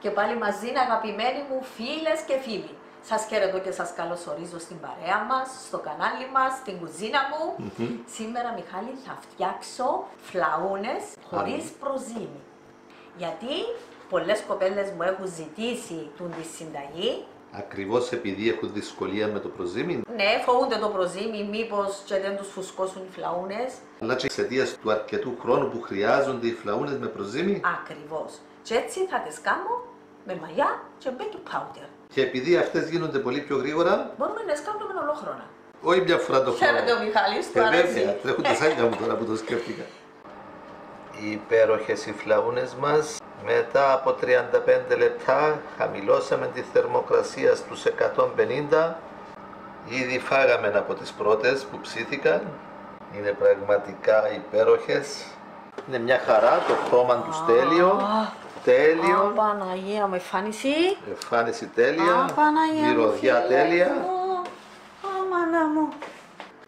Και πάλι μαζί είναι αγαπημένοι μου φίλες και φίλοι. Σας χαιρετώ και σας καλωσορίζω στην παρέα μας, στο κανάλι μας, στην κουζίνα μου. Σήμερα, Μιχάλη, θα φτιάξω φλαούνες χωρίς προζύμι. Γιατί πολλές κοπέλες μου έχουν ζητήσει τη συνταγή. Ακριβώς επειδή έχουν δυσκολία με το προζύμι. Ναι, φοβούνται το προζύμι, μήπως και δεν τους φουσκώσουν οι φλαούνες. Αλλά και εξαιτίας του αρκετού χρόνου που χρειάζονται οι φλαούνες με προζύμι. Ακριβώς. Και έτσι θα τις κάνω με μαγιά και baking powder. Και επειδή αυτές γίνονται πολύ πιο γρήγορα, μπορούμε να τις κάνουμε ολόχρονα. όχι μια φορά το χρόνο. Χαίρετε ο Μιχάλης, του αρέσει. Βέβαια, τρέχουν τα σάλια μου τώρα που το σκέφτηκα. Οι υπέροχες οι φλαούνες μας. Μετά από 35 λεπτά χαμηλώσαμε τη θερμοκρασία στους 150. Ήδη φάγαμε από τις πρώτες που ψήθηκαν. Είναι πραγματικά υπέροχες. Είναι μια χαρά, το χρώμα τους τέλειο. Τέλειο. Παναγία μου, εμφάνιση. Εμφάνιση τέλεια. Παναγία μου, μυρωδιά φίλε τέλεια. μου. Μάνα μου.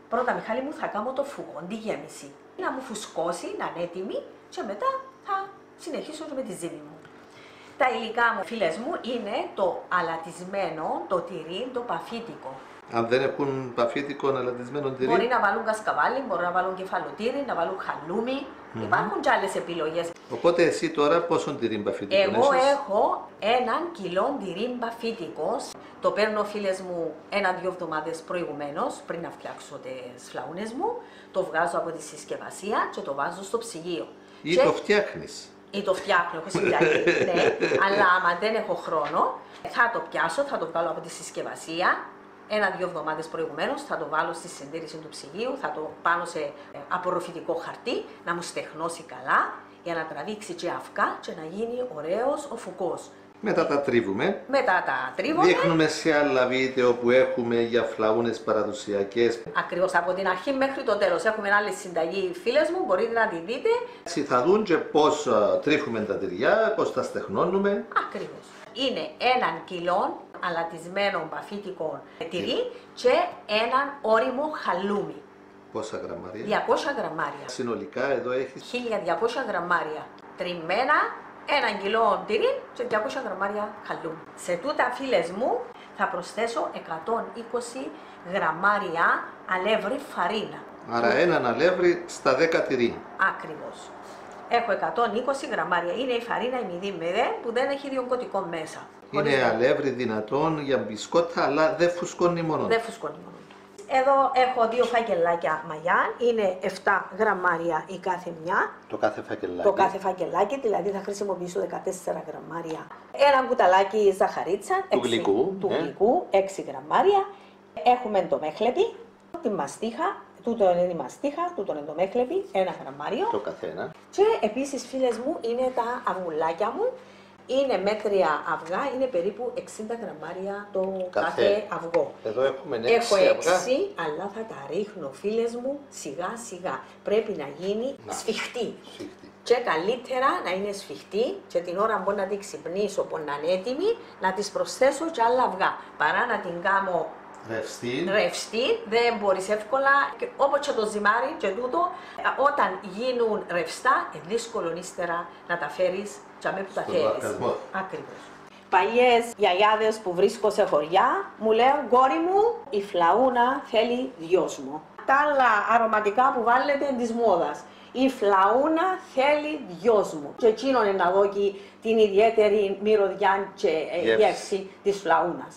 Πρώτα, Μιχάλη μου, θα κάνω το φουγό, τη γέμιση. Να μου φουσκώσει, να είναι έτοιμη και μετά θα συνεχίσω με τη ζύμη μου. Τα υλικά μου, φίλες μου, είναι το αλατισμένο, το τυρί, το παφίτικο. Αν δεν έχουν παφίτικο αλατισμένο τυρί. Μπορεί να βάλουν κασκαβάλι, μπορεί να βάλουν κεφαλοτήρι, να βάλουν χαλούμι. Υπάρχουν και άλλες επιλογές. Οπότε εσύ τώρα πόσο τυρί παφίτικο Εγώ έχω 1 κιλό τυρί παφίτικο. Το παίρνω, φίλες μου, 1-2 εβδομάδες προηγουμένως, πριν να φτιάξω τις φλαούνες μου. Το βγάζω από τη συσκευασία και το βάζω στο ψυγείο. Ή και το φτιάχνεις. Ή το φτιάχνω, έχω συνταγή, ναι. Αλλά άμα δεν έχω χρόνο, θα το πιάσω, θα το βγάλω από τη συσκευασία. 1-2 εβδομάδες προηγουμένως θα το βάλω στη συντήρηση του ψυγείου, θα το πάνω σε απορροφητικό χαρτί, να μου στεγνώσει καλά, για να τραβήξει και αυγά και να γίνει ωραίος ο φουκός. Μετά τα τρίβουμε. Μετά τα τρίβουμε. Δείχνουμε σε άλλα βίντεο που έχουμε για φλαούνες παραδοσιακές. Ακριβώς από την αρχή μέχρι το τέλος. Έχουμε άλλη συνταγή, φίλες μου, μπορείτε να τη δείτε. Έτσι θα δουν και πώς τρίφουμε τα τυριά, πώς τα στεγνώνουμε. Ακριβώς. Είναι 1 κιλό αλατισμένο παφίτικο τυρί και 1 ώριμο χαλούμι. Πόσα γραμμάρια? 200 γραμμάρια. Συνολικά εδώ έχεις 1200 γραμμάρια τριμμένα, 1 κιλό τυρί και 200 γραμμάρια χαλούμι. Σε τούτα, φίλες μου, θα προσθέσω 120 γραμμάρια αλεύρι φαρίνα. Άρα έναν αλεύρι στα 10 τυρί. Ακριβώς. Έχω 120 γραμμάρια. Είναι η φαρίνα η μηδή που δεν έχει διογκωτικό μέσα. Είναι αλεύρι δυνατόν για μπισκότα, αλλά δεν φουσκώνει μόνο. Δεν φουσκώνει μόνο. Εδώ έχω 2 φακελάκια μαγιά. Είναι 7 γραμμάρια η κάθε μια. Το κάθε φακελάκι. Το κάθε φακελάκι, δηλαδή θα χρησιμοποιήσω 14 γραμμάρια. Ένα κουταλάκι ζαχαρίτσα του γλυκού, 6 γραμμάρια. Έχουμε το μέχλεπι, τη μαστίχα. Τούτο είναι η μαστίχα, τούτο είναι το μέχλεπι, 1 γραμμάριο. Το καθένα. Και επίσης, φίλες μου, είναι τα αυγουλάκια μου. Είναι μέτρια αυγά, είναι περίπου 60 γραμμάρια το κάθε αυγό. Εδώ έχουμε 6 Έχω 6, αυγά. αλλά θα τα ρίχνω, φίλες μου, σιγά σιγά. Πρέπει να γίνει σφιχτή. Και καλύτερα να είναι σφιχτή και την ώρα που να την ξυπνήσω, που να είναι έτοιμη, να τις προσθέσω και άλλα αυγά. Παρά να την κάνω ρευστή, δεν μπορείς εύκολα, όπως και το ζυμάρι και τούτο, όταν γίνουν ρευστά, είναι δύσκολο ύστερα να τα φέρεις και αμέ που τα θέλεις. Ακριβώς. Παλιές γιαγιάδες που βρίσκω σε χωριά μου λένε, κόρη μου, η φλαούνα θέλει δυόσμο. Τα άλλα αρωματικά που βάλετε είναι της μόδας. Η φλαούνα θέλει δυόσμο. Και εκείνο είναι να δώσει την ιδιαίτερη μυρωδιά και γεύση της φλαούνας.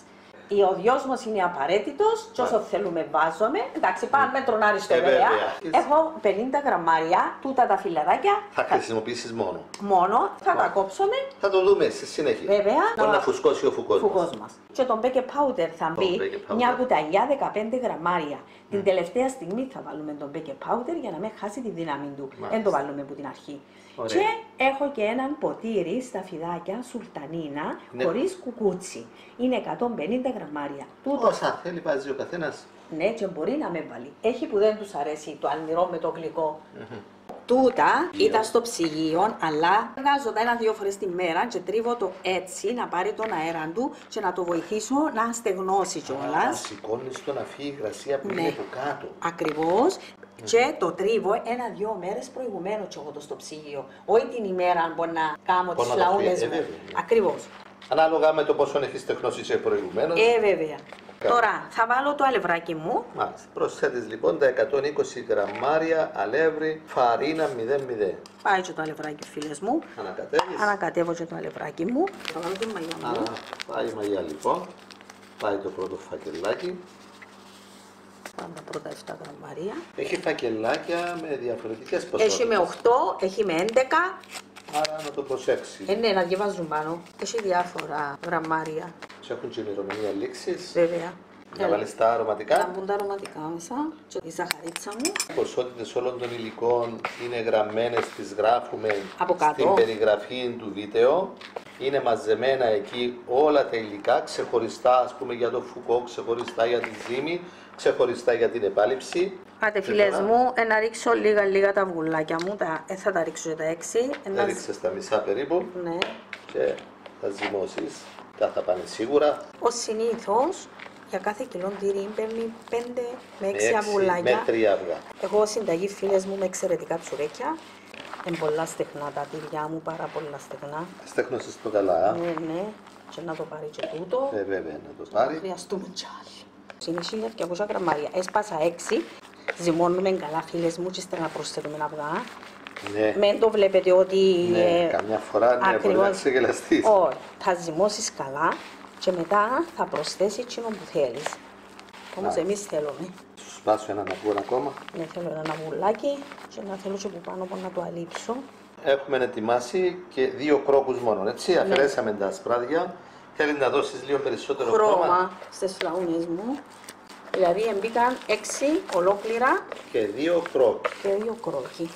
Ο δυόσμος είναι απαραίτητος και όσο θέλουμε βάζουμε. Εντάξει, πάμε με τον άριστο βέβαια. Έχω 50 γραμμάρια, τούτα τα φιλαράκια. Θα χρησιμοποιήσεις μόνο. Μόνο, θα τα κόψουμε. Θα το δούμε στη συνέχεια. Βέβαια. Μπορεί να φουσκώσει ο φουκός μας. Και το baking powder θα μπει μια κουταλιά 15 γραμμάρια. Την τελευταία στιγμή θα βάλουμε το baking powder για να μην χάσει τη δύναμη του. Δεν το βάλουμε από την αρχή. Ωραία. Και έχω και έναν ποτήρι στα φιδάκια σουλτανίνα χωρίς κουκούτσι. Είναι 150 γραμμάρια. Όσα θέλει βάζει ο καθένας. Ναι, και μπορεί να με βάλει. Έχει που δεν τους αρέσει το αλμυρό με το γλυκό. Τούτα ήταν στο ψυγείο, αλλά βγάζω τα 1-2 φορές τη μέρα και τρίβω το έτσι να πάρει τον αέρα του και να το βοηθήσω να στεγνώσει κιόλας. Να σηκώνεις το να φύγει η υγρασία που είναι από κάτω. Ακριβώς. Και το τρίβω 1-2 μέρες προηγουμένως και εγώ το στο ψυγείο. Όχι την ημέρα που να κάνω τις φλαούνες μου. Ακριβώς. Ανάλογα με το πόσο έχεις τεχνώσει προηγουμένως. Βέβαια. Τώρα θα βάλω το αλευράκι μου. Μάλιστα. Προσθέτεις λοιπόν τα 120 γραμμάρια αλεύρι φαρίνα 0,0. Πάει και το αλευράκι, φίλες μου. Ανακατεύεις. Ανακατεύω και το αλευράκι μου. Θα βάλω την μαγιά μου. Πάει η μαγιά λοιπόν. Πάει το πρώτο φακελάκι. Πάντα πρώτα 7 γραμμάρια. Έχει φακελάκια με διαφορετικές ποσότητες. Έχει με 8, έχει με 11. Άρα να το προσέξει. Ναι, να διαβάζουν πάνω. Έχει διάφορα γραμμάρια. Σε έχουν και ημερομηνία λήξης. Βέβαια. Να βάλεις τα αρωματικά. Να μπουν τα αρωματικά μέσα. Και τη ζαχαρίτσα μου. Οι ποσότητες όλων των υλικών είναι γραμμένες, τις γράφουμε Από κάτω. στην περιγραφή του βίντεο. Είναι μαζεμένα εκεί όλα τα υλικά, ξεχωριστά ας πούμε για το φουκό, ξεχωριστά για τη ζύμη, ξεχωριστά για την επάλυψη. Πάτε φίλες μου, να ρίξω λίγα τα αυγουλάκια μου, θα τα ρίξω τα 6. Θα ρίξεις τα μισά περίπου Ναι. και θα ζυμώσεις, θα πάνε σίγουρα. Ως συνήθως, για κάθε κιλό τυρί παίρνει 5 με 6 αυγουλάκια. Με 3 αυγά. Εγώ συνταγή φίλες μου με εξαιρετικά τσουρέκια. Είναι πολλά στεγνά τα τυριά μου, πάρα πολλά στεγνά. Στέχνωσες το καλά. Ναι. Και να το πάρει και τούτο. Βέβαια, να το πάρει. Χρειαστούμε τσάλι. Είναι 1200 γραμμάρια. Έσπασα 6. Ζυμώνουμε καλά φίλες μου και ύστερα να προσθέτουμε αυγά. Ναι. Μην το βλέπετε ότι καμιά φορά μπορεί να ξεγελαστείς. Όχι, θα ζυμώσεις καλά και μετά θα προσθέσεις εκείνο που θέλεις. Όμως εμείς θέλουμε. Σου σπάσω έναν αυγό ακόμα. Ναι, θέλω ένα αυγουλάκι και να θέλω και που πάνω να το αλείψω. Έχουμε ετοιμάσει και 2 κρόκους μόνο, έτσι. Ναι. Αφαιρέσαμε τα ασπράδια. Θέλει να δώσεις λίγο περισσότερο χρώμα στις φλαούνες μου. Δηλαδή μπήκαν 6 ολόκληρα και 2 κρόκοι. Και 2 κρόκοι.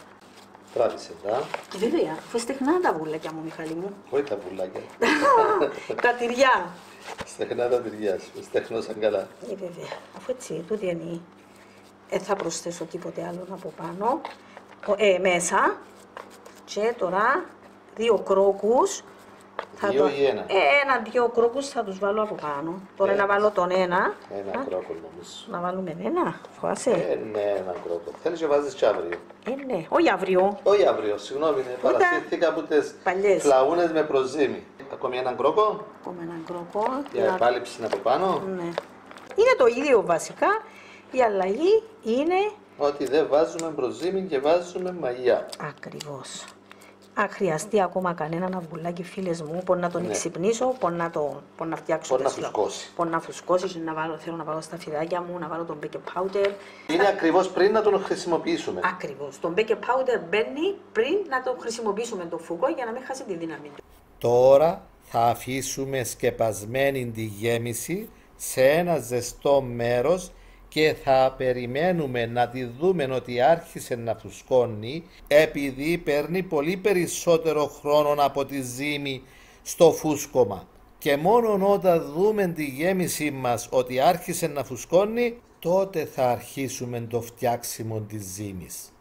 Τράβησε τα. Βέβαια, αφού στεχνά τα βουλάκια μου, Μιχάλη μου. Όχι τα βουλάκια. Τα τυριά. Στεχνά τα τυριά σου, στέχνωσαν καλά. Βέβαια, αφού έτσι, τούτη είναι. Θα προσθέσω τίποτε άλλο από πάνω. Μέσα. Και τώρα 2 κρόκους. 2 ή 1. 1-2 κρόκους θα τους βάλω από πάνω. Τώρα να βάλω τον ένα. Ένα κρόκο νομίζω. Να βάλουμε ένα, φοβάσαι. Ναι, ένα κρόκο. Θέλεις και βάζεις και αύριο. Ναι, όχι αύριο. Όχι αύριο, συγγνώμη, παρασύρθηκα από τις φλαούνες με προζύμι. Ακόμη έναν κρόκο. Ακόμη έναν κρόκο. Για επάλυψη από πάνω. Ναι. Είναι το ίδιο βασικά. Η αλλαγή είναι ότι δεν βάζουμε προζύμι και βάζουμε μαγιά. Ακριβώς. Αν χρειαστεί ακόμα κανέναν αυγουλάκι, φίλες μου, μπορεί να τον εξυπνήσω, μπορεί να φτιάξω. Μπορεί να φουσκώσει. Μπορεί να φουσκώσει και θέλω να βάλω στα φιδάκια μου, να βάλω τον baking powder. Είναι ακριβώς πριν να τον χρησιμοποιήσουμε. Ακριβώς. Τον baking powder μπαίνει πριν να τον χρησιμοποιήσουμε το φουκό για να μην χάσει τη δύναμη του. Τώρα θα αφήσουμε σκεπασμένη τη γέμιση σε ένα ζεστό μέρος και θα περιμένουμε να τη δούμε ότι άρχισε να φουσκώνει επειδή παίρνει πολύ περισσότερο χρόνο από τη ζύμη στο φούσκωμα. Και μόνο όταν δούμε τη γέμιση μας ότι άρχισε να φουσκώνει, τότε θα αρχίσουμε το φτιάξιμο της ζύμης.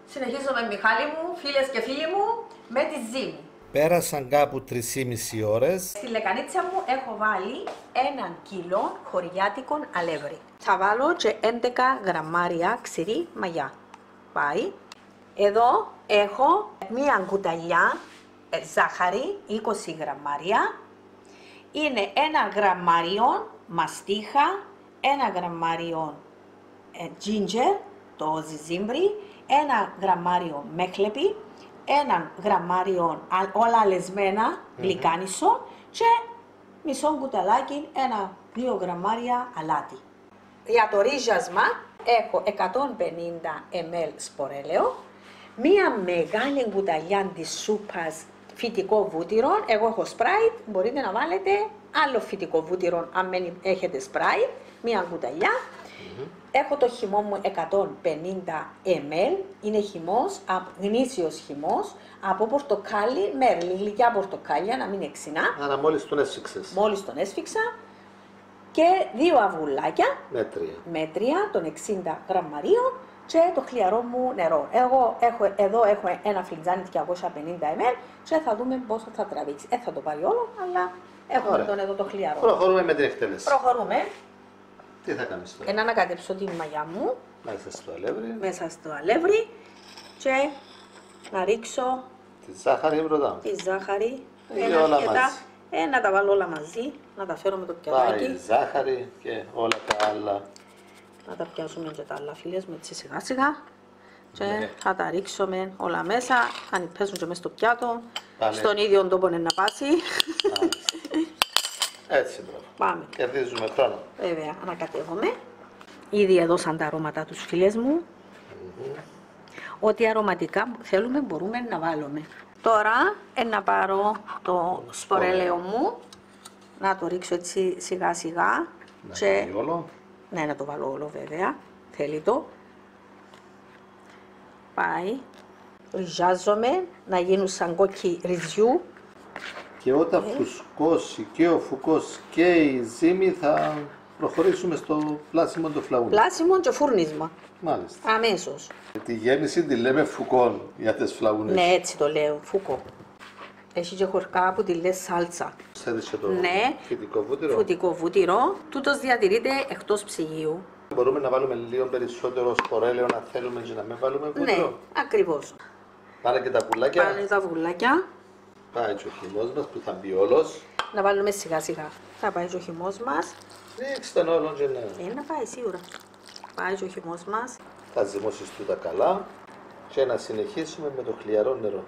Συνεχίζουμε, Μιχάλη μου, φίλες και φίλοι μου, με τη ζύμη. Πέρασαν κάπου 3,5 ώρες. Στη λεκανίτσα μου έχω βάλει 1 κιλό χωριάτικων αλεύρι. Θα βάλω και 11 γραμμάρια ξηρή μαγιά. Πάει. Εδώ έχω μία κουταλιά ζάχαρη, 20 γραμμάρια. Είναι 1 γραμμάριο μαστίχα, 1 γραμμάριο ginger, το ζυζίμπρι, 1 γραμμάριο μέχλεπι, 1 γραμμάριο όλα αλεσμένα γλυκάνισο και μισό κουταλάκι, 1-2 γραμμάρια αλάτι. Για το ρύζασμα έχω 150 ml σπορέλαιο, μία μεγάλη κουταλιά της σούπας φυτικό βούτυρο. Εγώ έχω Sprite, μπορείτε να βάλετε άλλο φυτικό βούτυρο αν δεν έχετε Sprite, μία κουταλιά. Έχω το χυμό μου 150 ml, είναι χυμός, γνήσιος χυμός, από πορτοκάλι, μέρλι, γλυκιά πορτοκάλια, να μην είναι ξινά. Άρα μόλις τον έσφιξες. Μόλις τον έσφιξα και 2 αυγουλάκια, μέτρια των 60 γραμμαρίων και το χλιαρό μου νερό. Εγώ εδώ έχω ένα φλιτζάνι 250 ml και θα δούμε πόσο θα τραβήξει. Θα το πάρει όλο, αλλά έχουμε τον εδώ το χλιαρό. Προχωρούμε με την εκτέλεση. Προχωρούμε. Τι θα κάνεις τώρα? Να ανακατέψω την μαγιά μου μέσα στο αλεύρι και να ρίξω τη ζάχαρη πρώτα. Τη ζάχαρη. Να τα βάλω όλα μαζί, να τα φέρω με το πιατάκι. Πάει ζάχαρη και όλα τα άλλα. Να τα πιάσουμε και τα άλλα, φίλες μου, έτσι σιγά σιγά. Και Ναι. θα τα ρίξουμε όλα μέσα, θα πέσουν και μέσα στο πιάτο. Πάνε. Στον ίδιο τόπο να πάσει. Έτσι, μπράβο. Πάμε. Κερδίζουμε χρόνο. Βέβαια, ανακατεύομαι. Ήδη έδωσαν τα αρώματα τους, φίλες μου. Ό,τι αρωματικά θέλουμε μπορούμε να βάλουμε. Τώρα να πάρω το σπορέλαιο μου, να το ρίξω έτσι σιγά σιγά. Να Και... γίνει όλο. Ναι, να το βάλω όλο βέβαια, θέλει το. Πάει. Ριζάζομαι, να γίνουν σαν κόκκι ρυζιού. Και όταν φουσκώσει και ο φουκός και η ζύμη θα προχωρήσουμε στο πλάσιμο του φλαούνι. Πλάσιμο και φούρνισμα. Μάλιστα. Αμέσως. Τη γέμιση τη λέμε φουκόν για τις φλαούνες. Ναι, έτσι το λέω, φούκο. Έχει και χορκά που τη λες σάλτσα. Έδειξε το Ναι. φυτικό βούτυρο. Φουτικό βούτυρο. Τούτος διατηρείται εκτός ψυγείου. Μπορούμε να βάλουμε λίγο περισσότερο σπορέλαιο να θέλουμε και να μην βάλουμε βούτυρο. Ναι, ακριβώς. Πάνε και τα πουλάκια. Πάνε τα βουλάκια. Πάει και ο χυμός μας που θα μπει όλος. Να βάλουμε σιγά σιγά. Θα πάει και ο χυμός μας. Ρίξτε τον όλον και ναι. Να πάει σίγουρα. Πάει και ο χυμός μας. Θα ζυμώσεις τούτα καλά και να συνεχίσουμε με το χλιαρό νερό.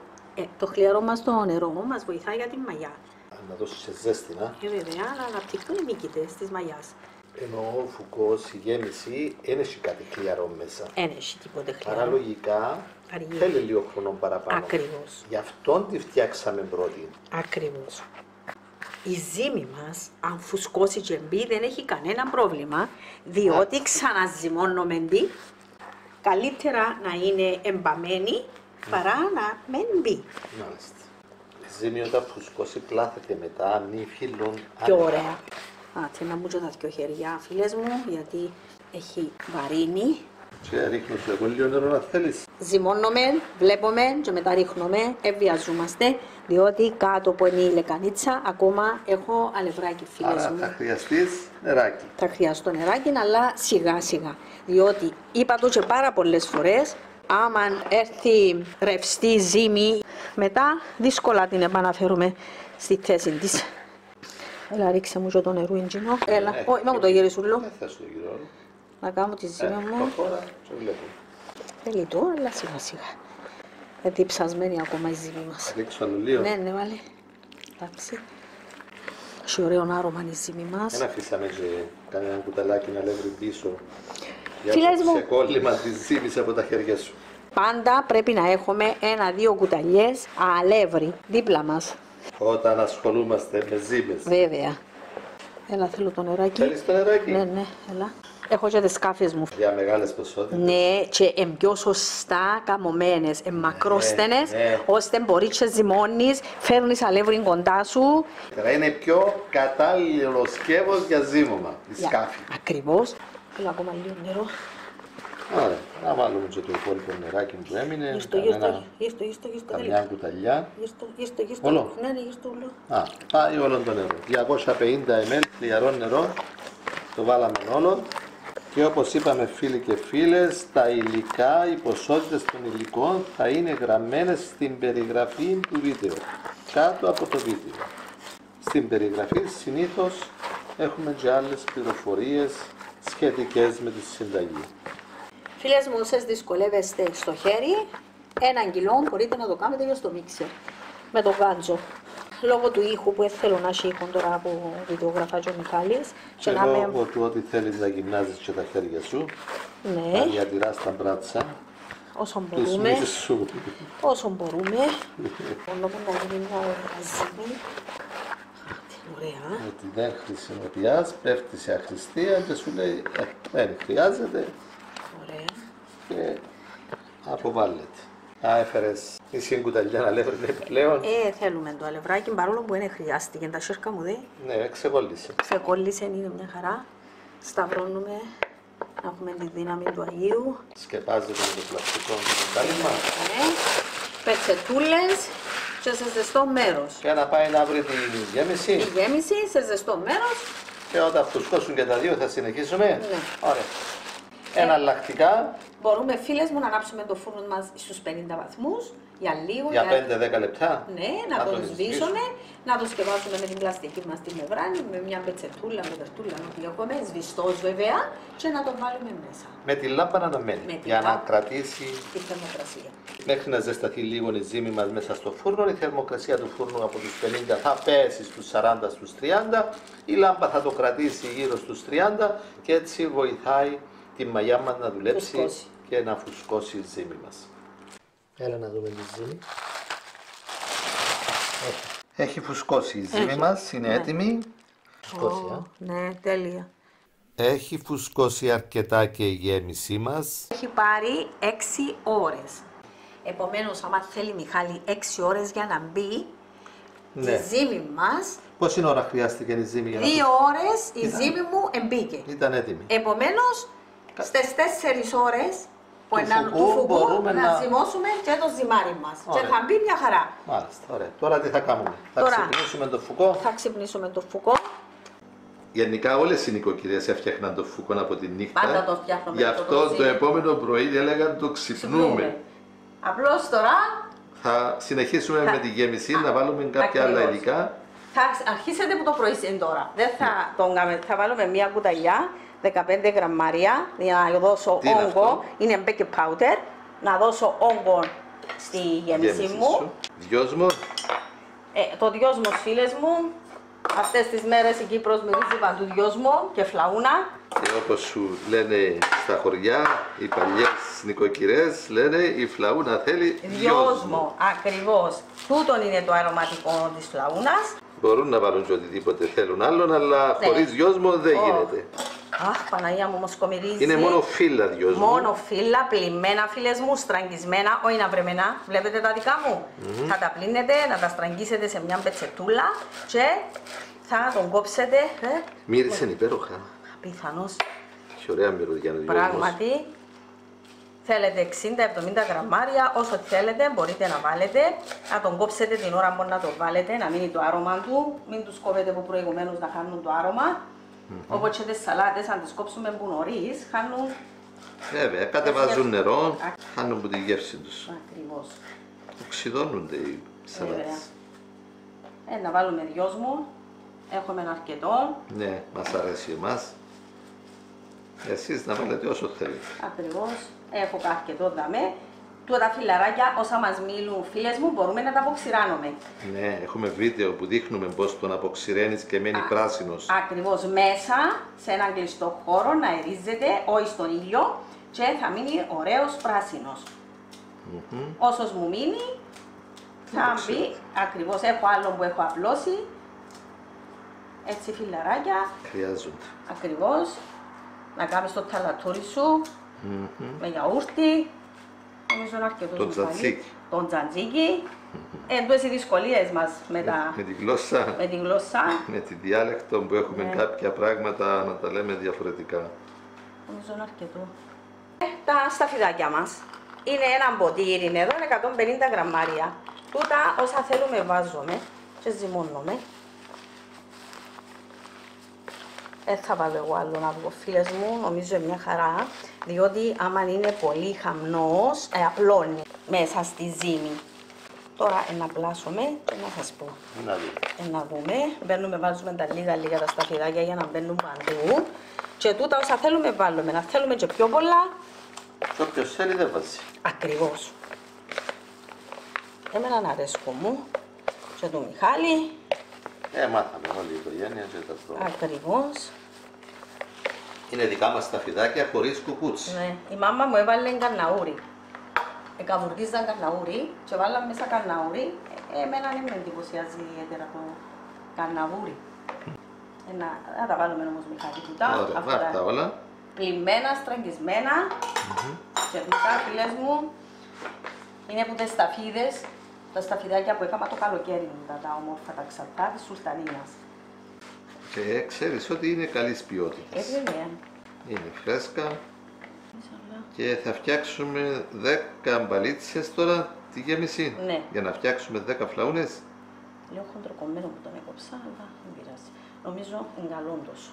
Το χλιαρό μας το νερό μας βοηθάει για την μαγιά. Να δώσεις και ζέστη, να. Βέβαια, να αναπτυχθούν οι μύκητες της μαγιάς. Ενώ ο φουκός, η γέμιση, δεν έχει κάτι χλιαρό μέσα. Εν έχει τίποτε Άρα χλιαρό. λογικά Αργεί. θέλει λίγο χρόνο παραπάνω. Ακριβώς. Γι' αυτόν τη φτιάξαμε πρώτη. Ακριβώς. Η ζύμη μας, αν φουσκώσει και μπει, δεν έχει κανένα πρόβλημα, διότι ξαναζυμώνουμε τη, καλύτερα να είναι εμπαμένη παρά να μην μπει. Μάλιστα. Η ζύμη όταν φουσκώσει πλάθεται μετά, μη φύλλουν. Πιο ωραία. Άτε να μου και τα δυο χέρια, φίλες μου, γιατί έχει βαρύνει. Και ρίχνω στο εγώ λίγο νερό να θέλεις. Ζυμώνουμε, βλέπουμε και μετά ρίχνουμε, ευβιαζόμαστε, διότι κάτω που είναι η λεκανίτσα ακόμα έχω αλευράκι, φίλες Άρα μου. θα χρειαστείς νεράκι. Θα χρειαστώ νεράκι, αλλά σιγά σιγά. Διότι είπα το και πάρα πολλές φορές, άμα έρθει ρευστή ζύμη, μετά δύσκολα την επαναφέρουμε στη θέση της. Έλα, ρίξε μου και το νερού εντζινό. Έλα, όχι, είμαι από το γυρίσουλο. Δεν θα σου το γύρω όλο. Να κάνω τη ζύμη μου. Προχώρα και βλέπουμε. Θέλει το, αλλά σιγά σιγά. Γιατί ψασμένη ακόμα η ζύμη μας. Ρίξω άλλο λίγο. Ναι, ναι, βάλε. Εντάξει. Έχει ωραίο άρωμα η ζύμη μας. Δεν αφήσαμε και κανένα κουταλάκι να λεύρει πίσω. Για Φίλες το μου. ξεκόλλημα της ζύμης από τα χέρια σου. Πάντα πρέπει να έχουμε 1-2 κουταλιές αλεύρι δίπλα μας. Όταν ασχολούμαστε με ζύμες. Βέβαια. Έλα, θέλω το νεράκι. Θέλεις το νεράκι? Ναι, ναι, έλα. Έχω και τις σκάφες μου. Για μεγάλες ποσότητες. Ναι, και πιο σωστά καμωμένες, μακρόστενες, ναι. ώστε μπορεί και ζυμώνεις, φέρνεις αλεύρι κοντά σου. Τώρα είναι πιο κατάλληλο σκεύος για ζύμωμα, η σκάφη. Ακριβώς. Θέλω ακόμα λίγο νερό. Ωραία, να βάλουμε και το υπόλοιπο νεράκι που έμεινε. Γύρστο, γύρστο, Καμιά κουταλιά. γύρστο. Όλο? Ναι, ναι, γύρστο όλο. Α, πάει όλο το νερό. 250 ml χλιαρό νερό. Το βάλαμε όλο. Και όπως είπαμε φίλοι και φίλες, τα υλικά, οι ποσότητες των υλικών θα είναι γραμμένες στην περιγραφή του βίντεο. Κάτω από το βίντεο. Στην περιγραφή συνήθως έχουμε και άλλες πληροφορίες σχετικές με τη συνταγή. Φίλες μου, όσες δυσκολεύεστε στο χέρι, 1 κιλό μπορείτε να το κάνετε και στο μίξερ με το γάντζο. Λόγω του ήχου που θέλω να έχει ήχο τώρα από βιντεογραφά και ο Μιχάλης. Και λόγω του ότι θέλεις να γυμνάζεις και τα χέρια σου, Ναι, να διατηράς τα μπράτσα, όσο τους μπορούμε. μύθους σου. Όσο μπορούμε. Μόνο που να γίνει μια ωραία ζύμη. Τι ωραία. Ότι δεν χρησιμοποιάς, πέφτει σε αχρηστία και σου λέει δεν χρειάζεται Ωραία. και αποβάλλεται. Έφερες μισή κουταλιά αλεύρι πλέον. Θέλουμε το αλευράκι, παρόλο που δεν χρειάστηκε. Τα σέρκα μου δε. Ναι, ξεκόλλησε. Ξεκόλλησε, είναι μια χαρά. Σταυρώνουμε. Να έχουμε τη δύναμη του Αγίου. Σκεπάζεται με το πλαστικό κάλυμα Πετσετούλες και σε ζεστό μέρος. και να πάει να βρει τη γέμιση Η γέμιση σε ζεστό μέρος. και όταν φουσκώσουν και τα δύο θα συνεχίσουμε. Ναι. Ωραία. Εναλλακτικά Μπορούμε, φίλες μου, να ανάψουμε το φούρνο μας στους 50 βαθμούς Για λίγο. Για 5-10 λεπτά. Ναι, να το σβήσουμε, να το σκευάσουμε με την πλαστική μας τη μεμβράνη, με μια πετσετούλα, με τερτούλα, ό,τι έχουμε, σβηστός βέβαια, και να το βάλουμε μέσα. Με τη λάμπα να αναμένει, για να κρατήσει τη θερμοκρασία. Μέχρι να ζεσταθεί λίγο η ζύμη μας μέσα στο φούρνο. Η θερμοκρασία του φούρνου από τους 50 θα πέσει στους 40, στους 30. Η λάμπα θα το κρατήσει γύρω στους 30 και έτσι βοηθάει τη μαγιά μας να δουλέψει και να φουσκώσει η ζύμη μας. Έλα να δούμε τη ζύμη. Έχει φουσκώσει η ζύμη μας, είναι έτοιμη. Φουσκώσει, ναι, τέλεια. Έχει φουσκώσει αρκετά και η γέμισή μας. Έχει πάρει 6 ώρες. Επομένως, άμα θέλει Μιχάλη 6 ώρες για να μπει, ναι, η ζύμη μας... Πόση ώρα χρειάστηκε η ζύμη για να 2 ώρες η ζύμη μου εμπήκε. Ήταν έτοιμη. Επομένως, στις 4 ώρες του φουκού να ζυμώσουμε και το ζυμάρι μας. Ωραία. Και θα μπει μια χαρά. Μάλιστα, ωραία. Τώρα τι θα κάνουμε? Θα ξυπνήσουμε το φουκό. Θα ξυπνήσουμε το φουκό. Γενικά όλες οι νοικοκυρές έφτιαχναν το φουκό από τη νύχτα. Πάντα το φτιάχνουμε. Γι' αυτό το επόμενο πρωί έλεγαν το ξυπνούμε. Απλώς τώρα θα συνεχίσουμε με τη γέμιση, να βάλουμε κάποια άλλα υλικά. Θα αρχίσετε από το πρωί τώρα. Δεν θα βάλουμε μια κουταλιά 15 γραμμάρια για να δώσω όγκο. Είναι baking powder. Να δώσω όγκο στη γέμιση μου. Δυόσμο. Το δυόσμο, φίλες μου. Αυτές τις μέρες η Κύπρος μυρίζει παντού δυόσμο και φλαούνα. Και όπως σου λένε στα χωριά, οι παλιές νοικοκυρές λένε η φλαούνα θέλει δυόσμο. Ακριβώς. Τούτον είναι το αρωματικό της φλαούνας. Μπορούν να βάλουν και οτιδήποτε θέλουν άλλον, αλλά χωρίς δυόσμο δεν γίνεται. Αχ, Παναγία μου, μοσκομυρίζει. Είναι μόνο φύλλα δυόσμου. Μόνο φύλλα, πλυμμένα, φίλες μου, στραγγισμένα, όχι ναυρεμένα. Βλέπετε τα δικά μου. Θα τα πλύνετε, να τα στραγγίσετε σε μια πετσετούλα και θα τον κόψετε. Μύρισε υπέροχα. Πιθανώς. Έχει ωραία μυρωδιά. Πράγματι. Θέλετε 60-70 γραμμάρια, όσο θέλετε μπορείτε να βάλετε. Να τον κόψετε την ώρα που να το βάλετε, να μείνει το άρωμα του. Μην τους κόβετε από προηγουμένως να χάνουν το άρωμα. Όπως και τις σαλάτες, αν τις κόψουμε που νωρίς, χάνουν... Βέβαια, κατεβάζουν νερό, χάνουν από τη γεύση τους. Ακριβώς. Οξυδώνονται οι σαλάτες. Να βάλουμε δυόσμο. Έχουμε αρκετό. Ναι, μας αρέσει εμάς. Εσείς να βάλετε όσο θέλετε. Ακριβώς. Έχω αρκετό δαμέ. Τα φιλαράκια όσα μας μίλουν, φίλες μου, μπορούμε να τα αποξηράνουμε. Ναι, έχουμε βίντεο που δείχνουμε πώς τον αποξηραίνεις και μένει πράσινος. Ακριβώς, μέσα σε έναν κλειστό χώρο να ερίζεται, όχι στον ήλιο, και θα μείνει ωραίος πράσινος. Όσος μου μείνει, θα μπει. Ακριβώς, έχω άλλο που έχω απλώσει. Έτσι φιλαράκια. Χρειάζονται. Ακριβώς. Να κάνεις το ταλατούρι σου με γιαούρτι. Νομίζω είναι αρκετός. Το τζατζίκι. Το τζατζίκι. Εντός οι δυσκολίες μας με τη γλώσσα. Με τη γλώσσα. Με τη διάλεκτο που έχουμε κάποια πράγματα να τα λέμε διαφορετικά. Νομίζω είναι αρκετό. Τα σταφιδάκια μας. Είναι ένα ποτήρι εδώ, 150 γραμμάρια. Τούτα όσα θέλουμε βάζουμε και ζυμώνουμε. Δεν θα βάλω εγώ άλλο να βγω, φίλες μου, νομίζω είναι μια χαρά, διότι άμα είναι πολύ χαμνός, απλώνει μέσα στη ζύμη. Τώρα να πλάσουμε και να σας πω. Να δούμε, βάζουμε τα λίγα τα σταφιδάκια για να μπαίνουν παντού. Και τούτα όσα θέλουμε βάλουμε, να θέλουμε και πιο πολλά. Και όποιος θέλει δεν βάζει. Ακριβώς. Εμένα αρέσκω μου και του Μιχάλη. Μάθαμε όλη η οικογένεια και τα τρώμε. Ακριβώς. Είναι δικά μας τα φιδάκια χωρίς κουκούτσι. Ναι, η μάμα μου έβαλε καρναούρι. Εκαβουργίζαν καρναούρι και βάλαν μέσα καρναούρι. Εμένα δεν με εντυπωσιάζει ιδιαίτερα το καρναούρι. Να τα βάλουμε όμως Μιχάλη τούτα. Ωραία, βάρτα όλα. Πλυμμένα, στραγγισμένα. Και τούτα, φίλες μου, είναι από τις σταφίδες. Τα σταφιδάκια που έκανα το καλοκαίρι, τα όμορφα τα ξαρτά της Σουλτανίνας. Και ξέρεις ότι είναι καλής ποιότητας. Είναι φρέσκα. Και θα φτιάξουμε 10 μπαλίτσες τώρα τη γέμιση. Ναι. Για να φτιάξουμε 10 φλαούνες. Λίγο χοντροκομμένο που τον έκοψα, αλλά δεν πειράζει. Νομίζω είναι καλό τόσο.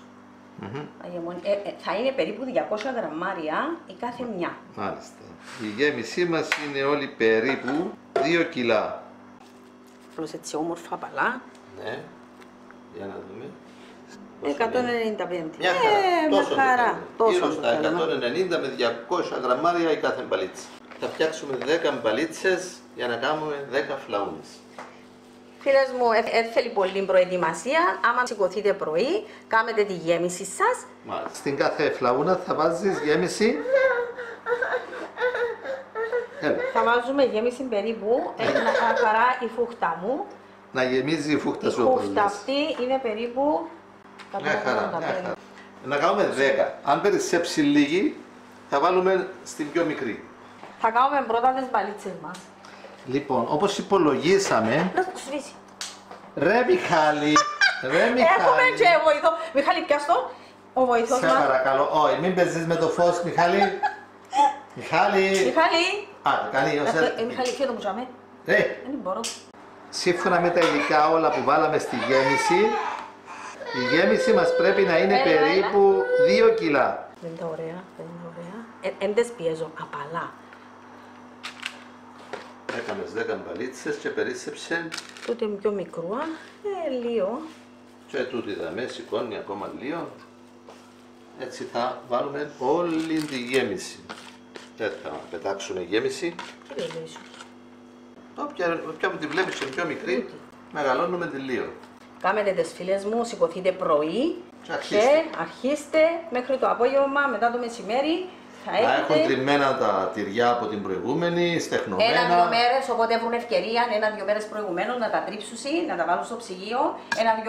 Θα είναι περίπου 200 γραμμάρια η κάθε μια. Μάλιστα. Η γέμισή μας είναι όλη περίπου 2 κιλά. Απλώς έτσι όμορφα παλά. Ναι. Για να δούμε. 195. Μια χαρά. Τόσο χαρά. Γύρω στα 190 με 200 γραμμάρια η κάθε μπαλίτσα. Θα φτιάξουμε 10 μπαλίτσες για να κάνουμε 10 φλαούνες. Φίλες μου, θέλει πολύ προετοιμασία. Άμα σηκωθείτε πρωί, κάνετε τη γέμιση σας. Μάλιστα. Στην κάθε φλαούνα θα βάζεις γέμιση. Θα βάζουμε γέμιση περίπου, να χαρά η φούχτα μου. Να γεμίζει η φούχτα σου. Η φούχτα αυτή είναι περίπου 185. Να κάνουμε 10. Αν περισσέψει λίγη, θα βάλουμε στην πιο μικρή. Θα κάνουμε πρώτα τις μπαλίτσες μας. Λοιπόν, όπως υπολογίσαμε... Να το σβήσει. Ρε Μιχάλη, Έχουμε και βοηθό. Μιχάλη, πιάστο. Ο βοηθός μας. Σε παρακαλώ. Όχι, μην παίζεις με το φως, Μιχάλη. Μιχάλη. Κάνει Μιχάλη, φύγε το μπουζάμε. Δεν μπορώ. Σύμφωνα με τα υλικά όλα που βάλαμε στη γέμιση, η γέμιση μας πρέπει να είναι περίπου 2 κιλά. Δεν είναι ωραία, δεν είναι ωραία. Εν τες πιέζω, απαλά. Έκανες 10 μπαλίτσες και περίσσεψε. Τούτη είναι πιο μικρούα, λίγο. Και τούτη δαμέ σηκώνει ακόμα λίγο. Έτσι θα βάλουμε όλη τη γέμιση. Έτσι θα πετάξουμε γέμιση. Τι λέει σου. Όποια που τη βλέπεις είναι πιο μικρή, μεγαλώνουμε τη λίγο. Κάμετε τις φίλες μου, σηκωθείτε πρωί και αρχίστε μέχρι το απόγευμα, μετά το μεσημέρι. Θα έχουν τριμμένα τα τυριά από την προηγούμενη, στεχνωμένα. 1-2 μέρες, οπότε έχουν ευκαιρία 1-2 μέρες προηγουμένως να τα τρίψουν, να τα βάλουν στο ψυγείο.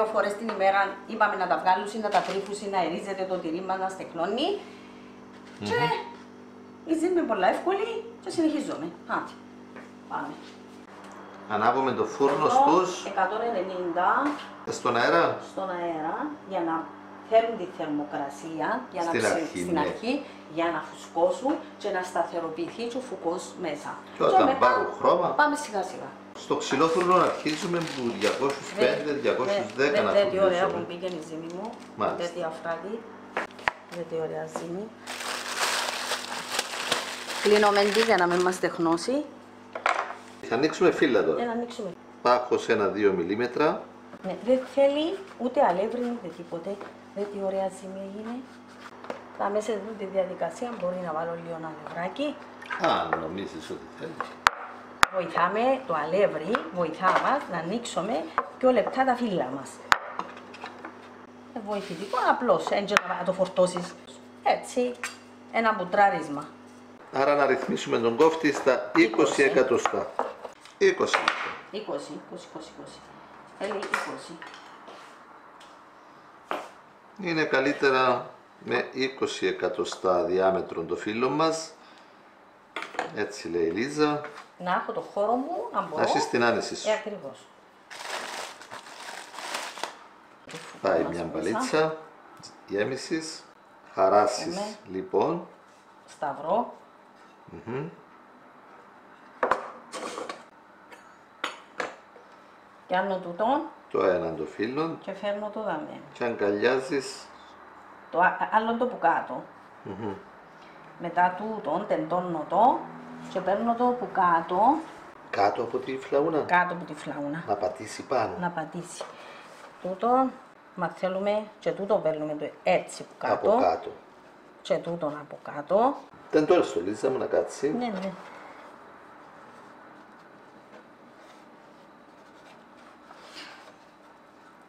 1-2 φορές την ημέρα είπαμε να τα βγάλουν, να τα τρίφουν, να ερίζεται το τυρί μας, να στεχνώνει. Και είναι πολύ εύκολη και συνεχίζουμε. Άντε, πάμε. Ανάβουμε το φούρνο στους 190 στον αέρα. Στον αέρα για να φέρουν τη θερμοκρασία στην αρχή για να φουσκώσουν και να σταθεροποιηθεί και ο φουκός μέσα. Και όταν πάρουν χρώμα, πάμε σιγά σιγά. Στο ξυλόφουρνο αρχίζουμε που 205-210 να φουρνίζουμε. Δεν ωραία που πήγαινε η ζύμη μου. Μάλιστα. Δεν διαφράγει. Δεν ωραία ζύμη. Κλείνουμε για να μην μας τεχνώσει. Θα ανοίξουμε φύλλα τώρα. Να ανοίξουμε. Πάχος 1-2 μιλίμετρα. Ναι, δεν θέλει ούτε αλεύρι ούτε τίποτε. Δεν τι ωραία ζύμη έγινε. Θα μέσα σε αυτή τη διαδικασία μπορεί να βάλω λίγο αλευράκι. Αν νομίζεις ότι θέλεις. Βοηθάμε το αλεύρι, βοηθά μας να ανοίξουμε πιο λεπτά τα φύλλα μας. Βοηθητικό, απλώς, έτσι να το φορτώσεις. Έτσι, ένα μπουτράρισμα. Άρα να ρυθμίσουμε τον κόφτη στα 20 εκατοστά. 20 λεπτά. 20. Θέλει 20. Είναι καλύτερα με 20 εκατοστά διάμετρο το φύλλο μας. Έτσι λέει η Λίζα. Να έχω το χώρο μου, να μπορώ. Να έχεις την άνεση σου. Ακριβώς. Πάει μια μπαλίτσα γέμισης. Χαράσεις λοιπόν. Σταυρό. Πιάνω τούτον. Το έναν το φύλλο. Και φέρνω το δαμένο. Και αγκαλιάζεις. Το άλλο το που κάτω. Μετά τούτον τεντώνω το και παίρνω το που κάτω. Κάτω από τη φλαούνα. Κάτω από τη φλαούνα. Να πατήσει πάνω. Να πατήσει. Τούτο, μα θέλουμε και τούτο παίρνουμε το έτσι που κάτω. Από κάτω. Και τούτον από κάτω. Δεν τώρα στο Λίζα μου να κάτσει. Ναι.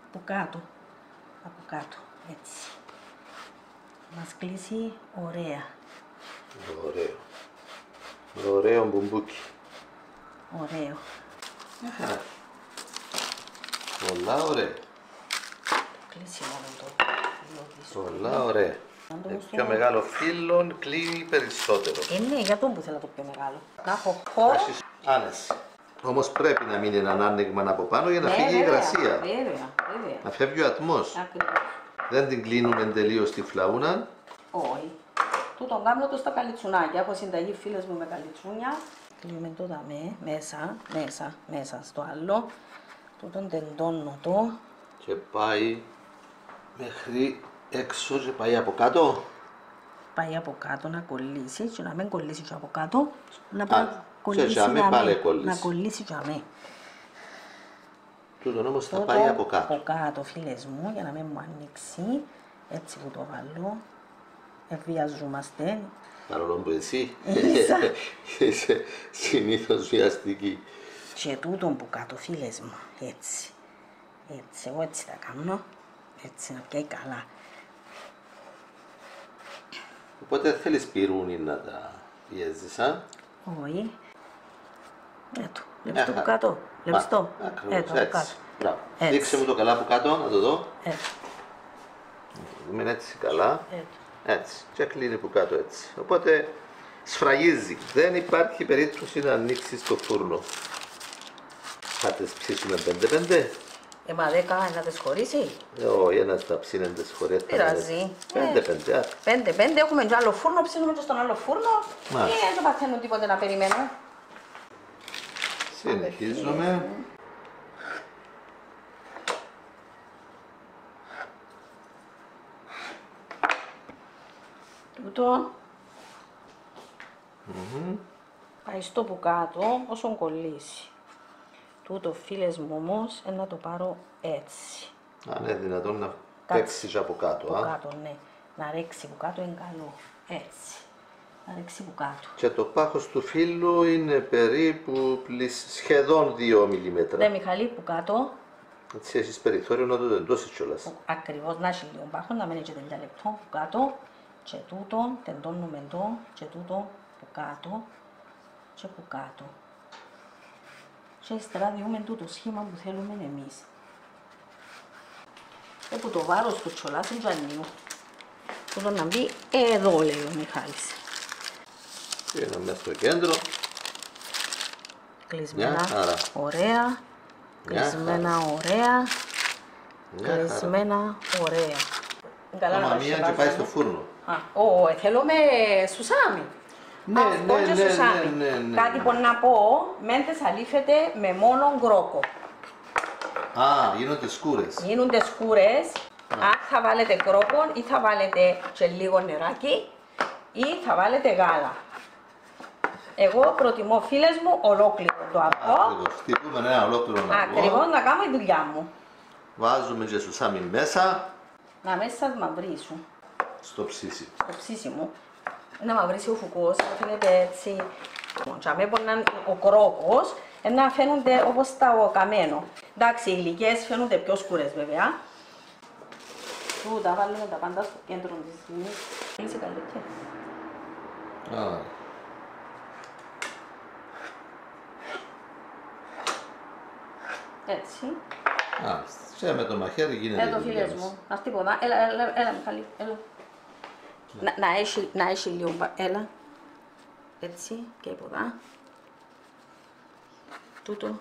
Από κάτω. Από κάτω. Έτσι. Μας κλείσει ωραία. Ωραίο. Ωραίο μπουμπούκι. Ωραίο. Πολλά ωραία. Κλείσει μόνο το. Πολλά ωραία. Πιο μεγάλο φύλλο κλείνει περισσότερο. Ναι, για τον που θέλω το πιο μεγάλο. Να έχω χώρο. Άνεση. Όμως πρέπει να μείνει ένα άνοιγμα από πάνω για να φύγει η υγρασία. Βέβαια. Να φεύγει ο ατμός. Ακριβώς. Δεν την κλείνουμε τελείως τη φλαούνα. Όχι. Τούτον κάνω το στα καλιτσουνάκια. Έχω συνταγή φίλες μου με καλιτσούνια. Κλείνουμε το δαμέ μέσα στο άλλο. Τούτον τεντώνω το. Και πάει μέχρι έξω και πάει από κάτω. Πάει από κάτω να κολλήσει και να μην κολλήσει και από κάτω. Να κολλήσει να κολλήσει και αμέ. Τούτον όμως θα πάει από κάτω. Από κάτω, φίλες μου, για να μην μου ανοίξει. Έτσι που το βάλω. Βιαζόμαστε. Παρόλο που εσύ είσαι συνήθως βιαστική. Και τούτον που κάτω, φίλες μου, έτσι. Έτσι, εγώ έτσι θα κάνω. Έτσι να πιάει καλά. Οπότε θέλεις πυρούνι να τα πιέζεις, α? Όχι. Έτω, βλέπεις το που κάτω. Βλέπεις το. Ακριβώς, έτσι. Μπράβο. Δείξε μου το καλά που κάτω, να το δω. Έτσι. Δούμε έτσι καλά. Έτσι. Έτσι. Και κλείνει που κάτω έτσι. Οπότε σφραγίζει. Δεν υπάρχει περίπτωση να ανοίξεις το φούρνο. Θα τις ψήσουμε 5-5. Μα 10 να τις χωρίσει. Όχι, ένας θα ψήνει τις χωρίες. Πειράζει. 5-5. 5-5, έχουμε και άλλο φούρνο, ψήνουμε και στον άλλο φούρνο. Δεν παθαίνουν τίποτε να περιμένουμε. Συνεχίζουμε. Τούτο πάει στο που κάτω όσο κολλήσει. Τούτο, φίλες μου, όμως να το πάρω έτσι. Αν είναι δυνατόν να παίξεις από κάτω. Από κάτω, ναι. Να ρίξει που κάτω είναι καλό. Έτσι. Να ρίξει που κάτω. Και το πάχος του φύλλου είναι περίπου σχεδόν 2 μιλιμέτρα. Ναι, Μιχαλή, που κάτω. Έτσι έχεις περιθώριο να το τεντώσεις κιόλας. Ακριβώς, να έχει λίγο πάχο, να μένει και 10 λεπτό που κάτω. Και τούτο, τεντώνουμε εδώ, και τούτο που κάτω. Και που κάτω. Και ύστερα διούμε τούτο σχήμα που θέλουμε εμείς. Όπου το βάρος του τσολάς είναι τζανίου. Τούτο να μπει εδώ, λέει ο Μιχάλης. Είναι μέσα στο κέντρο. Κλεισμένα, ωραία. Κλεισμένα, ωραία. Κλεισμένα, ωραία. Άμα μία και πάει στο φούρνο. Θέλουμε σουσάμι. Ναι. Κάτι που να πω, μέντες αλήφεται με μόνο γκρόκο. Γίνονται σκούρες. Γίνονται σκούρες. Αν θα βάλετε γκρόκο ή θα βάλετε και λίγο νεράκι ή θα βάλετε γάλα. Εγώ προτιμώ, φίλες μου, ολόκληρο το αυγό. Ακριβώς. Χτυπούμε ένα ολόκληρο αυγό. Ακριβώς, να κάνω τη δουλειά μου. Βάζουμε και σουσάμι μέσα. Να μέσα σας μαυρίσουν. Στο ψήσι. Στο ψήσιμο. Να μαυρίσει ο φουκός, να φαίνεται έτσι. Και αμέσως ο κρόκος να φαίνονται όπως τα καμένο. Εντάξει, οι γλυκές φαίνονται πιο σκούρες βέβαια. Του τα βάλουμε τα πάντα στο κέντρο της γλυκής. Είσαι καλύτερη. Έτσι. Και με το μαχαίρι γίνεται. Το φίλες μου. Να τίποτα. Έλα Μιχαλή, έλα. Να έχει λίγο, έλα. Έτσι και από εδώ. Τούτο.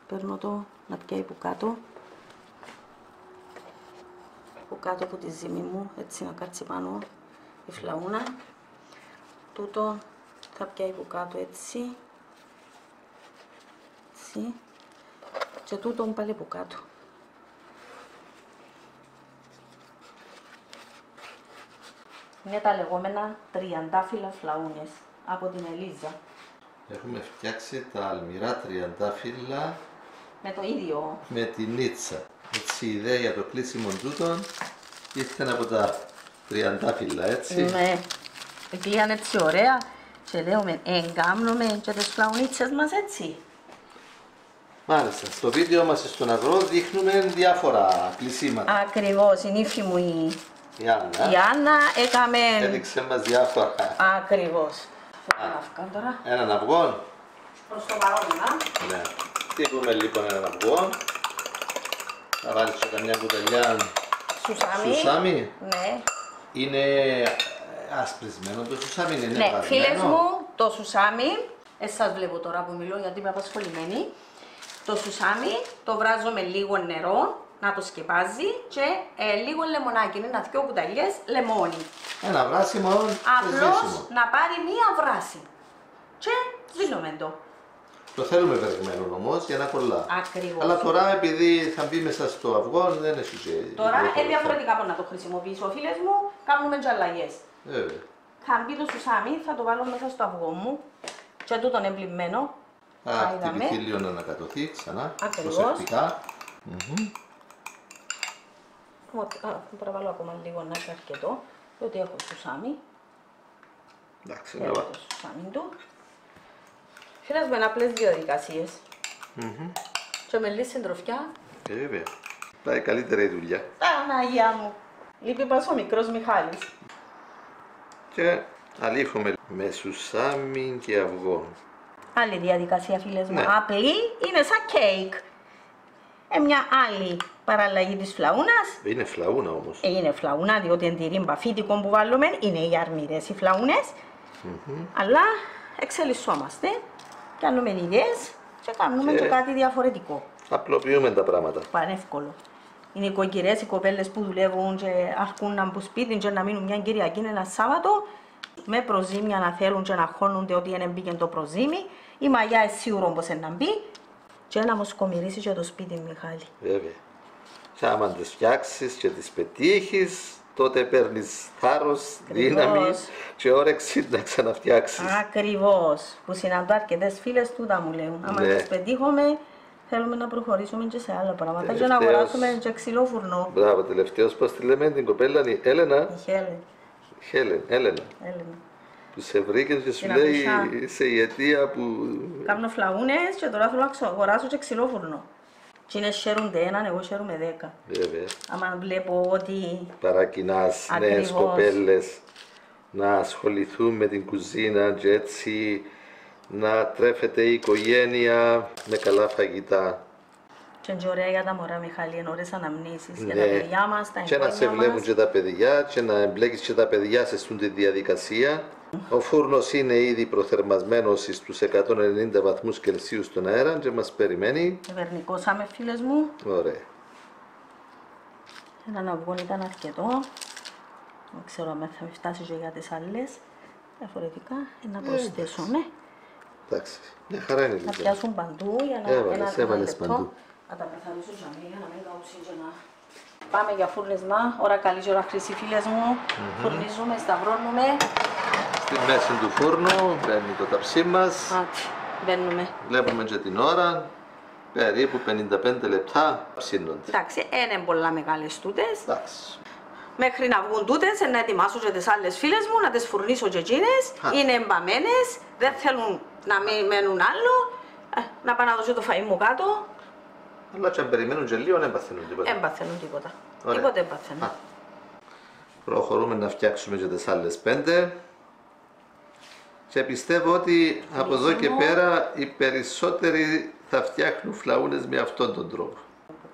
Παίρνω το να πιάει που κάτω. Που κάτω από τη ζύμη μου, έτσι να κάτσει πάνω η φλαούνα. Τούτο θα πιάει που κάτω έτσι. Έτσι. Και τούτο πάλι που κάτω. Είναι τα λεγόμενα τριαντάφυλλα φλαούνες από την Ελίζα. Έχουμε φτιάξει τα αλμυρά τριαντάφυλλα με το ίδιο. Με την νίτσα. Έτσι η ιδέα για το κλείσιμο τούτων ήρθε από τα τριαντάφυλλα, έτσι. Ναι. Κλείαν έτσι ωραία και λέμε εγκάμνουμε και τις φλαουνίτσες μας έτσι. Μάλιστα. Στο βίντεο μας στον αγρό δείχνουμε διάφορα κλεισίματα. Ακριβώς. Η νύφη μου η Άννα έκαμε... έδειξε μας διάφορα. Ακριβώς. Τώρα. Έναν αυγό. Προς το παρόν, ναι. Τύπουμε λοιπόν έναν αυγό. Θα βάλεις και καμιά κουταλιά σουσάμι. Ναι. Είναι ασπρισμένο το σουσάμι, είναι ναι, βαρμένο. Φίλες μου, το σουσάμι, σας βλέπω τώρα που μιλώ γιατί είμαι απασχολημένη. Το σουσάμι το βράζω με λίγο νερό, να το σκεπάζει και λίγο λεμονάκι, είναι 2 κουταλιές λεμόνι. Ένα βράσιμο. Απλώς να πάρει μία βράση. Και σβήνουμε το. Το θέλουμε βρεγμένο όμως για να κολλά. Ακριβώς. Αλλά τώρα επειδή θα μπει μέσα στο αυγό δεν έχει και... Τώρα διαφορετικά πώς να το χρησιμοποιήσω, φίλες μου, κάνουμε και αλλαγές. Θα μπει το σουσάμι, θα το βάλω μέσα στο αυγό μου και τούτον εμπλημμένο. Χτυπηθεί λίγο να ανακατωθεί ξανά, προσεκτικά. Μπορώ να βάλω ακόμα λίγο να έχει αρκετό, διότι έχω σουσάμι. Εντάξει, έχω το σουσάμι του. Φίλες με απλές διαδικασίες. Και με λίγη συντροφιά. Βέβαια. Πάει καλύτερα η δουλειά. Παναγιά μου. Λείπει πας ο μικρός Μιχάλης. Και αλήφουμε με σουσάμι και αυγό. Άλλη διαδικασία, φίλες μου. Απλή, είναι σαν κέικ. Μια άλλη παραλλαγή της φλαούνας. Είναι φλαούνα όμως. Είναι φλαούνα, διότι είναι τυρί φίτικο που βάλουμε. Είναι οι αρμυρές οι φλαούνες. Αλλά εξελισσόμαστε. Κάνουμε ιδέες και κάνουμε και κάτι διαφορετικό. Απλοποιούμε τα πράγματα. Πανεύκολο. Είναι οι κοκκυρές, οι κοπέλες που δουλεύουν και αρκούν να μπουν σπίτι και να μείνουν μια Κυριακή ένα Σάββατο με προζύμια να θέλουν και να χώνονται ότι είναι μπήκε το προζύμι. Η μαγιά είναι σίγουρο πως είναι να μπει και να μας κομμυρίσει και το σπίτι, Μιχάλη. Βέβαια. Και άμα τις φτιάξεις και τις πετύχεις, τότε παίρνεις θάρρος, δύναμη και όρεξη να ξαναφτιάξεις. Ακριβώς. Που συναντώ αρκετές φίλες τούτα μου λέουν. Άμα τις πετύχουμε, θέλουμε να προχωρήσουμε και σε άλλα πράγματα και να αγοράσουμε και ξυλόφουρνο. Μπράβο, τελευταίος πώς τη λέμε την κοπέλα, η Έλενα. Έλενα. Που σε βρήκε και σου λέει σε η αιτία που... Κάνω φλαούνες και τώρα θέλω να αγοράσω και ξυλόφουρνο. Και είναι χαίρονται έναν, εγώ χαίρομαι 10. Βέβαια. Άμα βλέπω ότι... Παρακινάς νέες κοπέλες να ασχοληθούν με την κουζίνα και έτσι να τρέφεται η οικογένεια με καλά φαγητά. Και είναι ωραία για τα μωρά, Μιχάλη, είναι ωραίες αναμνήσεις για τα παιδιά μας, τα εγγόνια μας. Και να σε βλέπουν και τα παιδιά και να εμπλέκεις και τα παιδιά σε αυτή τη διαδικασία. Ο φούρνος είναι ήδη προθερμασμένος στους 190 βαθμούς Κελσίου στον αέρα και μας περιμένει. Βερνικώσαμε, φίλες μου. Ωραία. Έναν αυγό ήταν αρκετό. Δεν ξέρω αν θα με φτάσει και για τις άλλες. Διαφορετικά να προσθέσουμε. Εντάξει, μια χαρά είναι. Να πιάσουν παντού για να ένα λεπτό. Να τα καθαρίσω για να μην καούσει και να... Πάμε για φούρνισμα. Ώρα καλή και ώρα χρυσή, φίλες μου. Φουρνίζουμε, σταυρώνουμε. Στη μέση του φούρνου μπαίνει το ταψί μας. Μπαίνουμε. Βλέπουμε και την ώρα. Περίπου 55 λεπτά ψήνονται. Εντάξει, είναι πολλά μεγάλες τούτες. Εντάξει. Μέχρι να βγουν τούτες, να ετοιμάσω και τις άλλες φίλες μου, να τις φουρνίσω και εκείνες. Είναι εμπαμένες, δεν θέλουν να μην μένουν άλλο. Να πάω να δώσω το φαΐ μου κάτω. Αλλά και αν περιμένουν και λίγο, δεν παθαίνουν τίποτα. Δεν παθαίνουν τίποτα. Τίποτε δεν παθαίνουν. Προχωρούμε να φτιάξουμε και τις άλλες 5. Και πιστεύω ότι από εδώ και πέρα οι περισσότεροι θα φτιάχνουν φλαούνες με αυτόν τον τρόπο.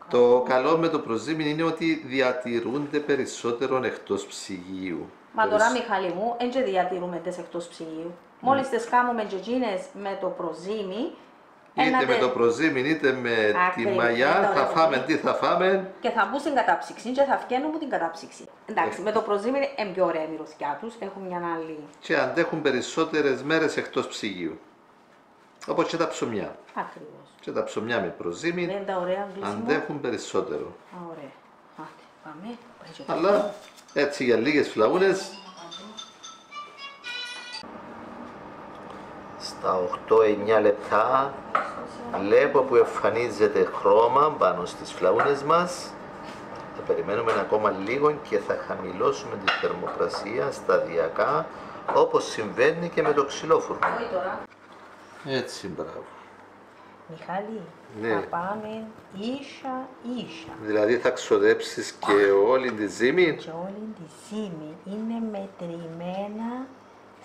Το καλό με το προζύμι είναι ότι διατηρούνται περισσότερο εκτός ψυγείου. Μα τώρα, Μιχάλη μου, δεν διατηρούμε τις εκτός ψυγείου. Μόλις τις κάνουμε και εκείνες με το προζύμι, είτε με το προζύμι είτε με τη μαγιά, θα φάμε τι θα φάμε. Και θα μπουν στην κατάψυξη και θα βγαίνουν από την κατάψυξη. Εντάξει, με το προζύμι είναι πιο ωραία η μυρωδιά τους, έχουν μια άλλη. Και αντέχουν περισσότερες μέρες εκτός ψυγείου. Όπως και τα ψωμιά. Ακριβώς. Και τα ψωμιά με προζύμι αντέχουν περισσότερο. Ωραία. Πάμε. Αλλά έτσι για λίγες φλαούνες. Στα 8-9 λεπτά βλέπω που εμφανίζεται χρώμα πάνω στις φλαούνες μας. Θα περιμένουμε ακόμα λίγο και θα χαμηλώσουμε τη θερμοκρασία σταδιακά, όπως συμβαίνει και με το ξυλόφουρνο. Έτσι, μπράβο. Μιχάλη, θα πάμε ίσα. Δηλαδή θα ξοδέψεις και όλη τη ζύμη. Και όλη τη ζύμη είναι μετρημένα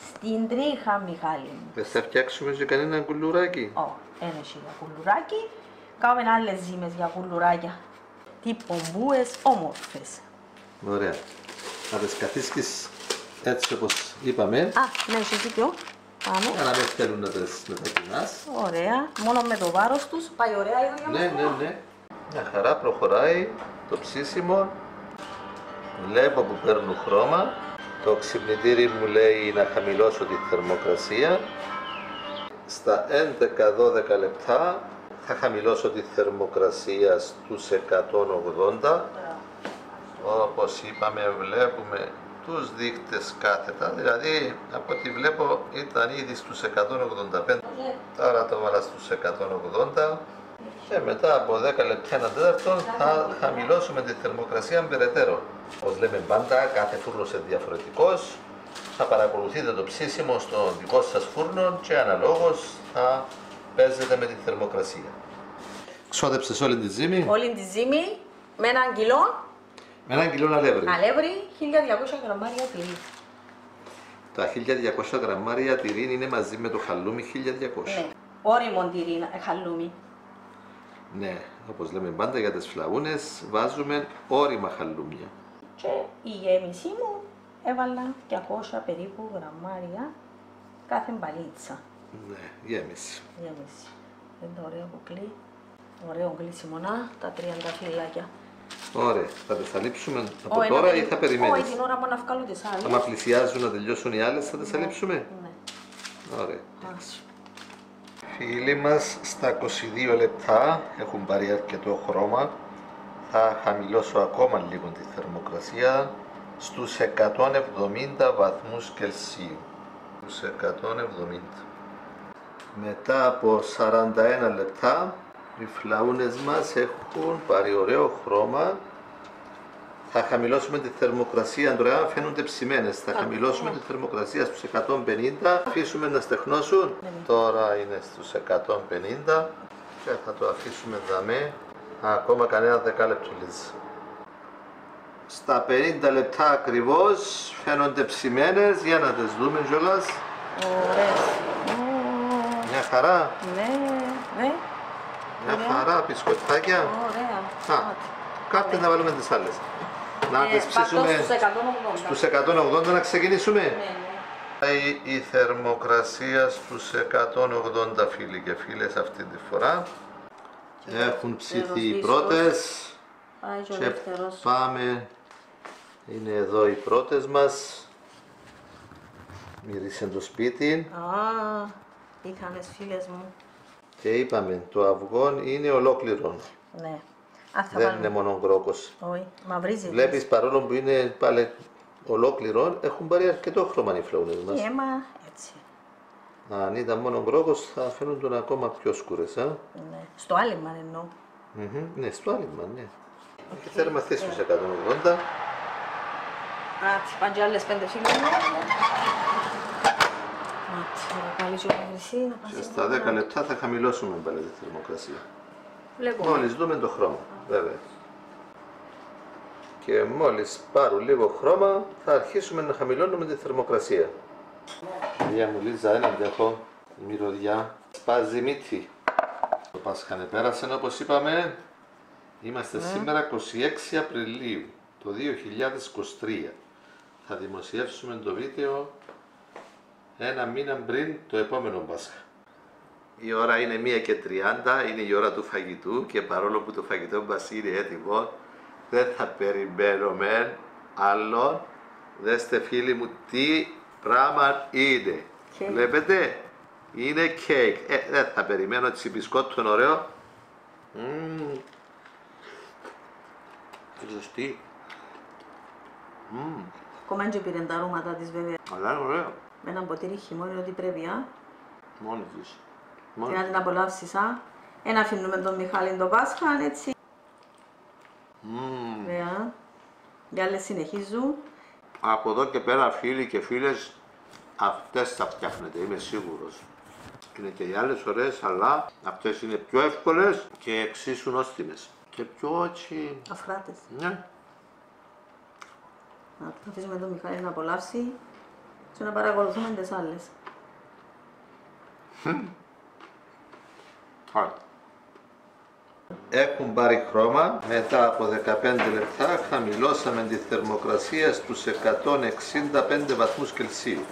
στην τρίχα, Μιχάλη μου. Δεν θα φτιάξουμε και κανένα κουλουράκι. Όχι, ένα για κουλουράκι. Κάνουμε άλλες ζύμες για κουλουράκια. Τι πομπούες όμορφες. Ωραία. Θα τις καθίσκεις έτσι όπως είπαμε. Ναι, εσύ δίκιο. Πάμε. Για να μην θέλουν να τις μετακινάς. Ωραία. Μόνο με το βάρος τους πάει ωραία η δουλειά μας. Ναι. Μια χαρά προχωράει το ψήσιμο. Βλέπω που παίρνουν χρώμα. Το ξυπνητήρι μου λέει να χαμηλώσω τη θερμοκρασία. Στα 11-12 λεπτά θα χαμηλώσω τη θερμοκρασία στους 180. Όπως είπαμε, βλέπουμε τους δείκτες κάθετα, δηλαδή από ό,τι βλέπω ήταν ήδη στους 185. Τώρα το βάλα στους 180 και μετά από 10 λεπτά, ένα τέταρτο, θα χαμηλώσουμε τη θερμοκρασία περαιτέρω. Όπως λέμε πάντα, κάθε φούρνος είναι διαφορετικός. Θα παρακολουθείτε το ψήσιμο στον δικό σας φούρνο και αναλόγως θα παίζετε με τη θερμοκρασία. Ξόδεψες όλη τη ζύμη. Όλη τη ζύμη με 1 κιλό. Με 1 κιλό αλεύρι. Αλεύρι, 1200 γραμμάρια τυρί. Τα 1200 γραμμάρια τυρί είναι μαζί με το χαλούμι 1200. Ναι, όριμο τυρί, χαλούμι. Ναι, όπως λέμε πάντα για τις φλαούνες βάζουμε όριμα χαλούμια. Και η γέμιση μου έβαλα 200 περίπου γραμμάρια κάθε μπαλίτσα. Ναι, γέμιση. Γέμιση. Είναι το ωραίο κουκλί. Ωραίο κλείσιμονά, τα 30 φυλάκια. Ωραία, θα τα αλείψουμε από τώρα ή θα περιμένεις? Όχι, την ώρα μόνο να βγάλω τις άλλες. Άμα πλησιάζουν να τελειώσουν οι άλλες θα τα αλείψουμε? Ναι. Ωραία. Φίλοι μας, στα 22 λεπτά έχουν πάρει αρκετό χρώμα. Θα χαμηλώσω ακόμα λίγο τη θερμοκρασία στους 170 βαθμούς Κελσίου. Στους 170. Μετά από 41 λεπτά οι φλαούνες μας έχουν πάρει ωραίο χρώμα. Θα χαμηλώσουμε τη θερμοκρασία, τώρα φαίνονται ψημένες, θα χαμηλώσουμε τη θερμοκρασία στους 150, αφήσουμε να στεγνώσουν. Τώρα είναι στους 150 και θα το αφήσουμε δαμέ ακόμα κανένα 10 λεπτό. Στα 50 λεπτά ακριβώς φαίνονται ψημένες, για να τις δούμε κιόλας. Ωραίες. Μια χαρά. Ναι. Μια χαρά, μπισκοτάκια. Ωραία. Κάπου να βάλουμε τις άλλες. Να τις ψήσουμε στους 180 να ξεκινήσουμε. Ναι. Η θερμοκρασία στους 180 φίλοι και φίλες αυτή τη φορά. Έχουν ψηθεί οι πρώτες. Και πάμε. Είναι εδώ οι πρώτες μας. Μύρισε το σπίτι. Είχαμε φίλες μου. Και είπαμε, το αυγό είναι ολόκληρο. Ναι. Δεν είναι μόνο γκρόκος. Όχι, μαυρίζει. Βλέπεις, παρόλο που είναι πάλι ολόκληρο, έχουν πάρει αρκετό χρώμα οι φλαούνες μας. Και αίμα έτσι. Αν ήταν μόνο γκρόκος θα φαίνονταν ακόμα πιο σκούρες. Ναι. Στο άλυμα εννοώ. Ναι, στο άλυμα, ναι. Και θέλουμε θέση στους 180. Πάνε και άλλες 5 φίλες μου. Και στα 10 λεπτά θα χαμηλώσουμε πάλι τη θερμοκρασία. Μόλις δούμε το χρώμα, βέβαια. Και μόλις πάρουν λίγο χρώμα θα αρχίσουμε να χαμηλώνουμε τη θερμοκρασία. Κυρία μου Λίζα, έναν έχω μυρωδιά. Σπάζει μύτη. Το Πάσχανε πέρασε, όπως είπαμε. Είμαστε σήμερα 26 Απριλίου το 2023. Θα δημοσιεύσουμε το βίντεο ένα μήνα πριν το επόμενο Πάσχα. Η ώρα είναι 1:30, είναι η ώρα του φαγητού και παρόλο που το φαγητό μας είναι έτοιμο, δεν θα περιμένουμε άλλο. Δέστε φίλοι μου τι πράγμα είναι. Βλέπετε, είναι κέικ. Δεν θα περιμένω, έτσι μπισκότο είναι ωραίο. Ζεστή. Ακόμα και πήραν τα αρώματα της βέβαια. Αλλά είναι ωραίο. Με ένα ποτήρι χειμώνι ό,τι πρέπει, Μόνη της. Και να την απολαύσεις, Ένα αφήνουμε τον Μιχάλη το Πάσχα, έτσι. Ωραία. Οι άλλες συνεχίζουν. Από εδώ και πέρα φίλοι και φίλες, αυτές θα φτιάχνετε, είμαι σίγουρος. Είναι και οι άλλες ωραίες, αλλά αυτές είναι πιο εύκολες και εξίσου νόστιμες. Και πιο έτσι... Αφράτες. Ναι. Να αφήσουμε τον Μιχάλη να απολαύσει και να παρακολουθούμε τις άλλες. Έχουν πάρει χρώμα. Μετά από 15 λεπτά χαμηλώσαμε τη θερμοκρασία στους 165 βαθμούς Κελσίου.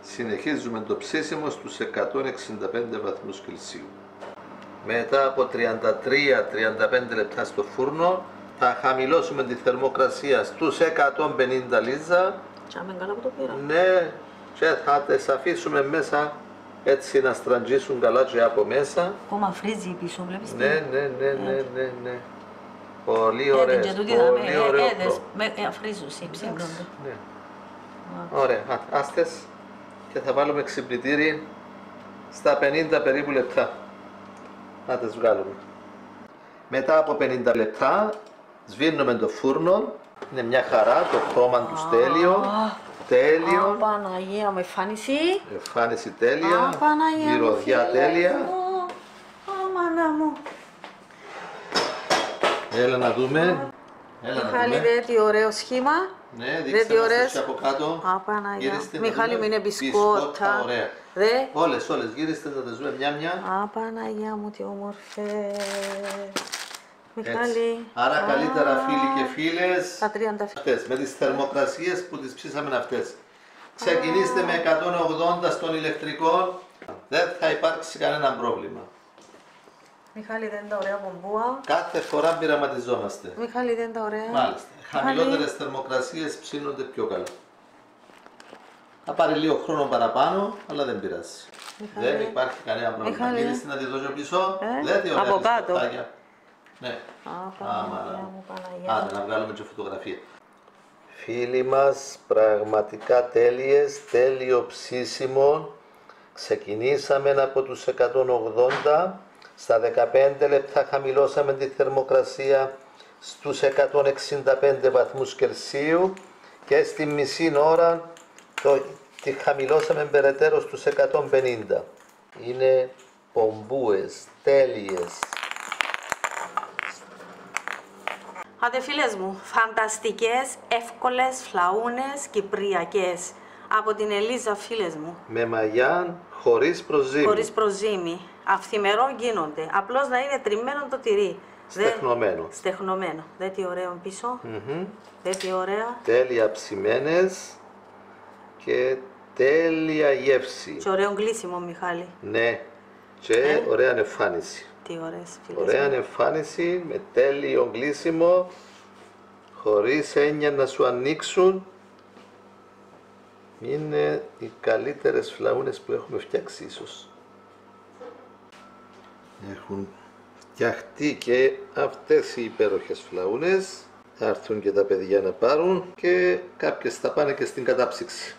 Συνεχίζουμε το ψήσιμο στους 165 βαθμούς Κελσίου. Μετά από 33-35 λεπτά στο φούρνο θα χαμηλώσουμε τη θερμοκρασία στους 150 Λίζα. Τσάμε καλά που το πήρα. Ναι, και θα τις αφήσουμε μέσα έτσι να στραγγίσουν καλά και από μέσα. Ακόμα φρίζει πίσω, βλέπεις. Ναι. Πολύ ωραίες, πολύ ωραίο. Φρίζουν, ψήνονται. Ναι. Ωραία, άστες και θα βάλουμε ξυπνητήρι στα 50 περίπου λεπτά. Να τις βγάλουμε. Μετά από 50 λεπτά σβήνουμε το φούρνο. Είναι μια χαρά, το χρώμα του τέλειο. Τέλειο. Παναγία μου, εμφάνιση. Εμφάνιση τέλεια. Παναγία μου, μυρωδιά τέλεια. Μάνα μου. Έλα να δούμε. Μιχάλη, δε τι ωραίο σχήμα. Ναι, δείξτε μας από κάτω. Παναγία. Μιχάλη μου, είναι μπισκότα. Ωραία. Όλες, γύριστε να τα ζούμε μια-μια. Παναγία μου, τι όμορφε. Μιχάλη. Άρα καλύτερα φίλοι και φίλες, τα 30 αυτές, με τις θερμοκρασίες που τις ψήσαμε αυτές. Ξεκινήστε με 180 στον ηλεκτρικό, δεν θα υπάρξει κανένα πρόβλημα. Μιχάλη, δεν είναι τα ωραία μπομπούα. Κάθε φορά πειραματιζόμαστε. Μιχάλη, δεν είναι τα ωραία. Μάλιστα. Χαμηλότερες θερμοκρασίες ψήνονται πιο καλά. Θα πάρει λίγο χρόνο παραπάνω, αλλά δεν πειράζει. Μιχάλη. Δεν υπάρχει κανένα πρόβλημα. Γύριστε να τη δώσω πίσω. Λέτε ωραία από κάτω. Ναι. Παναγία. Άντε να βγάλουμε και φωτογραφία. Φίλοι μας, πραγματικά τέλειες, τέλειο ψήσιμο. Ξεκινήσαμε από τους 180, στα 15 λεπτά χαμηλώσαμε τη θερμοκρασία στους 165 βαθμούς Κελσίου και στη μισή ώρα τη χαμηλώσαμε περαιτέρω στους 150. Είναι πομπούες, τέλειες. Άντε φίλες μου, φανταστικές, εύκολες φλαούνες κυπριακές. Από την Ελίζα, φίλες μου. Με μαγιά, χωρίς προζύμι. Χωρίς προζύμι. Αυθημερών γίνονται. Απλώς να είναι τριμμένο το τυρί. Στεχνωμένο. Στεχνωμένο. Δε τι ωραίο πίσω. Δε τι ωραία. Τέλεια ψημένες και τέλεια γεύση. Και ωραίο γλύσιμο, Μιχάλη. Ναι. Και ωραία εμφάνιση. Τι ωραίες φίλες. Ωραία εμφάνιση με τέλειο γλύσιμο, χωρίς έννοια να σου ανοίξουν. Είναι οι καλύτερες φλαούνες που έχουμε φτιάξει ίσως. Έχουν φτιαχτεί και αυτές οι υπέροχες φλαούνες. Θα έρθουν και τα παιδιά να πάρουν και κάποιες θα πάνε και στην κατάψυξη.